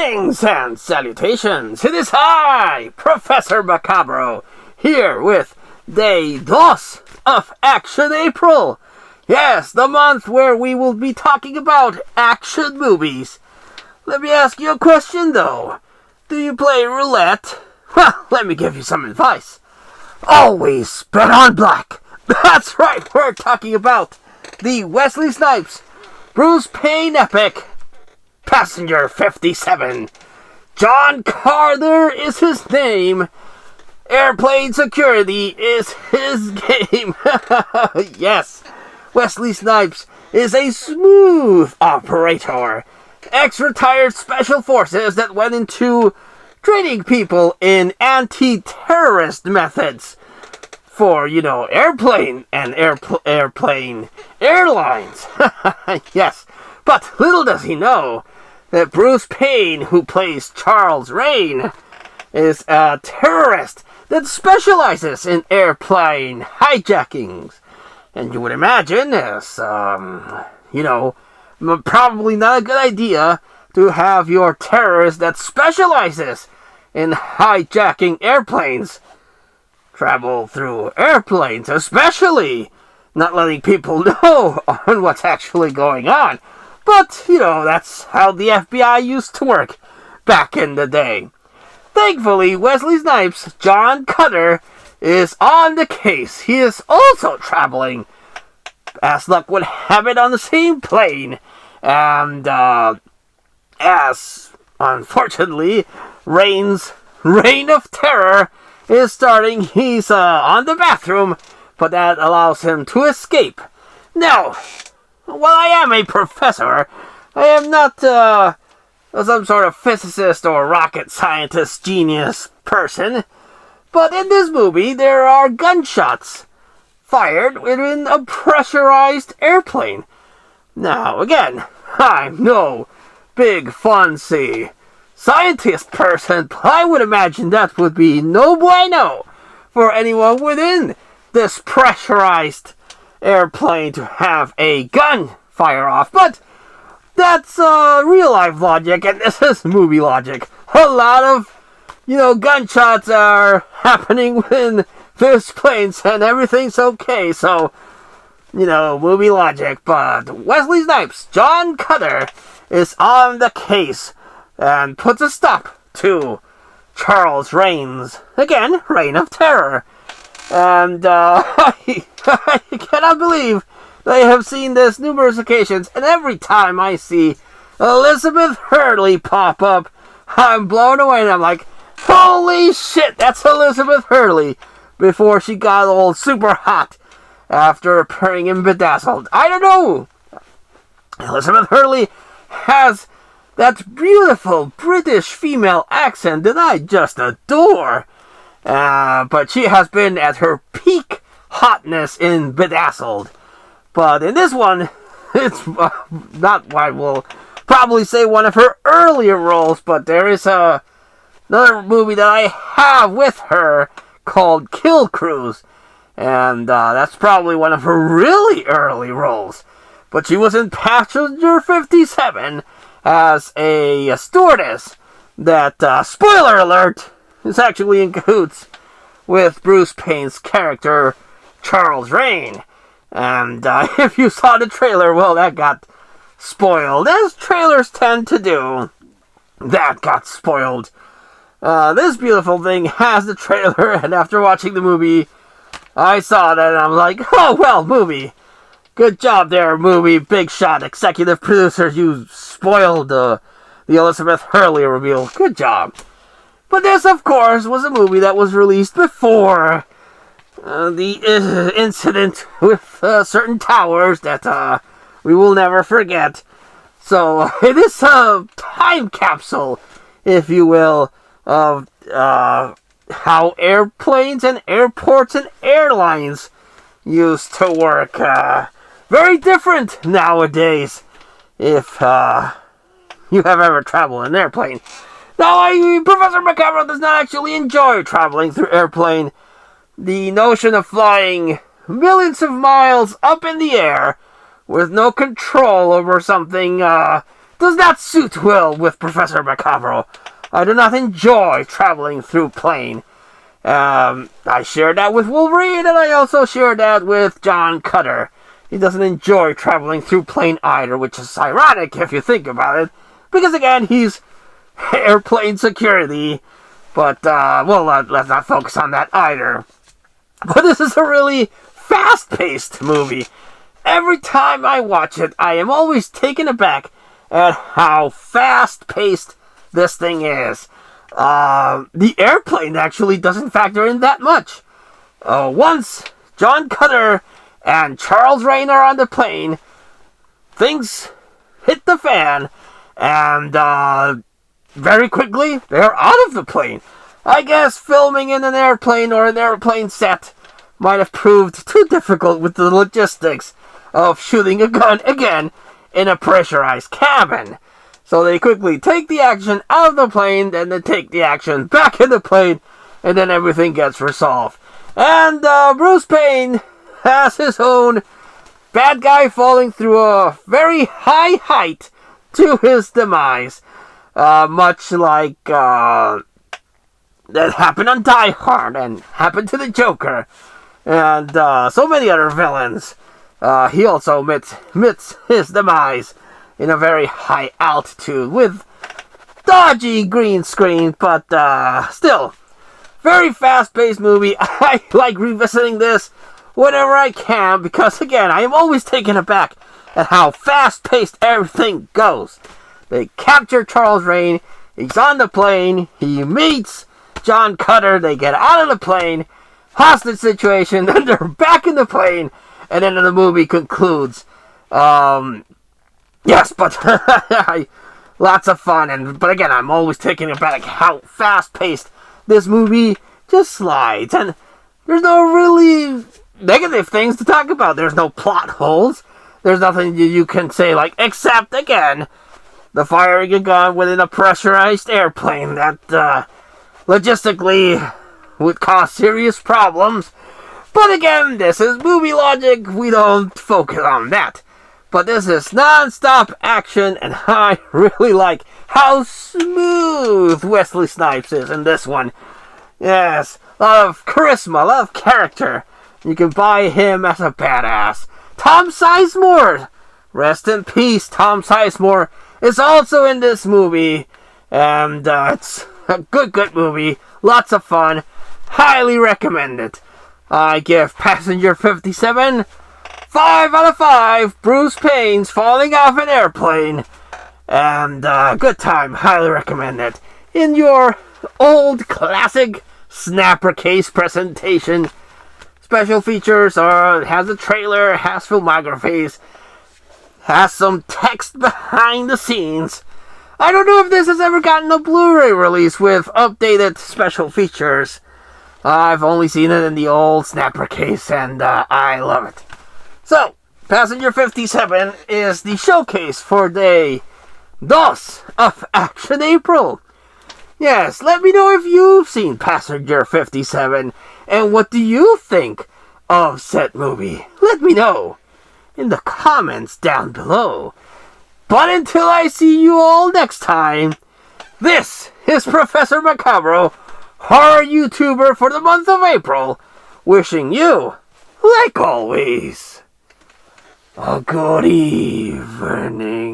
Greetings and salutations! It is I, Professor Macabro, here with Day Dos of Action April. Yes, the month where we will be talking about action movies. Let me ask you a question though. Do you play roulette? Well, let me give you some advice. Always bet on black. That's right, we're talking about the Wesley Snipes, Bruce Payne epic, Passenger 57. John Carter is his name. Airplane security is his game. Yes, Wesley Snipes is a smooth operator. Ex-retired special forces that went into training people in anti-terrorist methods for, airplane and airplane airlines. Yes, but little does he know that Bruce Payne, who plays Charles Rane, is a terrorist that specializes in airplane hijackings. And you would imagine it's, probably not a good idea to have your terrorist that specializes in hijacking airplanes travel through airplanes, especially not letting people know on what's actually going on. But, that's how the FBI used to work back in the day. Thankfully, Wesley Snipes, John Carter, is on the case. He is also traveling, as luck would have it, on the same plane. And, as, unfortunately, Rain's Reign of Terror is starting, he's on the bathroom, but that allows him to escape. Now, while I am a professor, I am not some sort of physicist or rocket scientist genius person. But in this movie, there are gunshots fired within a pressurized airplane. Now, again, I'm no big fancy scientist person, but I would imagine that would be no bueno for anyone within this pressurized airplane to have a gun fire off. But that's real life logic, and this is movie logic. A lot of, gunshots are happening within this planes, and everything's okay. So, movie logic. But Wesley Snipes, John Carter, is on the case and puts a stop to Charles Rane's, again, Reign of Terror. And I cannot believe I have seen this numerous occasions, and every time I see Elizabeth Hurley pop up, I'm blown away, and I'm like, holy shit, that's Elizabeth Hurley, before she got all super hot after appearing in Bedazzled. I don't know. Elizabeth Hurley has that beautiful British female accent that I just adore. But she has been at her peak hotness in Bedazzled. But in this one, it's not what I will probably say one of her earlier roles, but there is another movie that I have with her called Kill Cruise. And that's probably one of her really early roles. But she was in Passenger 57 as a stewardess that, spoiler alert, is actually in cahoots with Bruce Payne's character, Charles Rane. And if you saw the trailer, well, that got spoiled, as trailers tend to do. That got spoiled. This beautiful thing has the trailer, and after watching the movie, I saw that, and I'm like, oh, well, movie. Good job there, movie. Big shot, executive producer. You spoiled the Elizabeth Hurley reveal. Good job. But this, of course, was a movie that was released before the incident with certain towers that we will never forget. So it is a time capsule, if you will, of how airplanes and airports and airlines used to work. Very different nowadays, if you have ever traveled in an airplane. Now, Professor Macabro does not actually enjoy traveling through airplane. The notion of flying millions of miles up in the air with no control over something does not suit well with Professor Macabro. I do not enjoy traveling through plane. I share that with Wolverine, and I also share that with John Cutter. He doesn't enjoy traveling through plane either, which is ironic if you think about it. Because again, he's airplane security. But, let's not focus on that either. But this is a really fast-paced movie. Every time I watch it, I am always taken aback at how fast-paced this thing is. The airplane actually doesn't factor in that much. Once John Cutter and Charles Rane are on the plane, things hit the fan, and very quickly they're out of the plane. I guess filming in an airplane or an airplane set might have proved too difficult with the logistics of shooting a gun again in a pressurized cabin. So they quickly take the action out of the plane, and then take the action back in the plane, and then everything gets resolved. And Bruce Payne has his own bad guy falling through a very high height to his demise. Much like that happened on Die Hard and happened to the Joker. And so many other villains. He also meets his demise in a very high altitude with dodgy green screen, but still, very fast-paced movie. I like revisiting this whenever I can because, again, I am always taken aback at how fast-paced everything goes. They capture Charles Rane, he's on the plane, he meets John Cutter, they get out of the plane, hostage situation, then they're back in the plane, and then the movie concludes. Yes, but lots of fun, but again, I'm always taken aback how fast-paced this movie just slides, and there's no really negative things to talk about. There's no plot holes. There's nothing you can say, except, again, the firing a gun within a pressurized airplane that, logistically would cause serious problems. But again, this is movie logic. We don't focus on that. But this is non-stop action, and I really like how smooth Wesley Snipes is in this one. Yes, a lot of charisma, a lot of character. You can buy him as a badass. Tom Sizemore, rest in peace, Tom Sizemore, is also in this movie. And it's a good movie. Lots of fun. Highly recommend it. I give Passenger 57 5 out of 5 Bruce Payne's falling off an airplane. And good time. Highly recommend it. In your old classic Snapper case presentation. Special features has a trailer, has filmographies, has some text behind the scenes. I don't know if this has ever gotten a Blu-ray release with updated special features. I've only seen it in the old Snapper case, and I love it. So, Passenger 57 is the showcase for Day 2 of Action April. Yes, let me know if you've seen Passenger 57, and what do you think of said movie? Let me know in the comments down below. But until I see you all next time, this is Professor Macabro, horror YouTuber for the month of April, wishing you, like always, a good evening.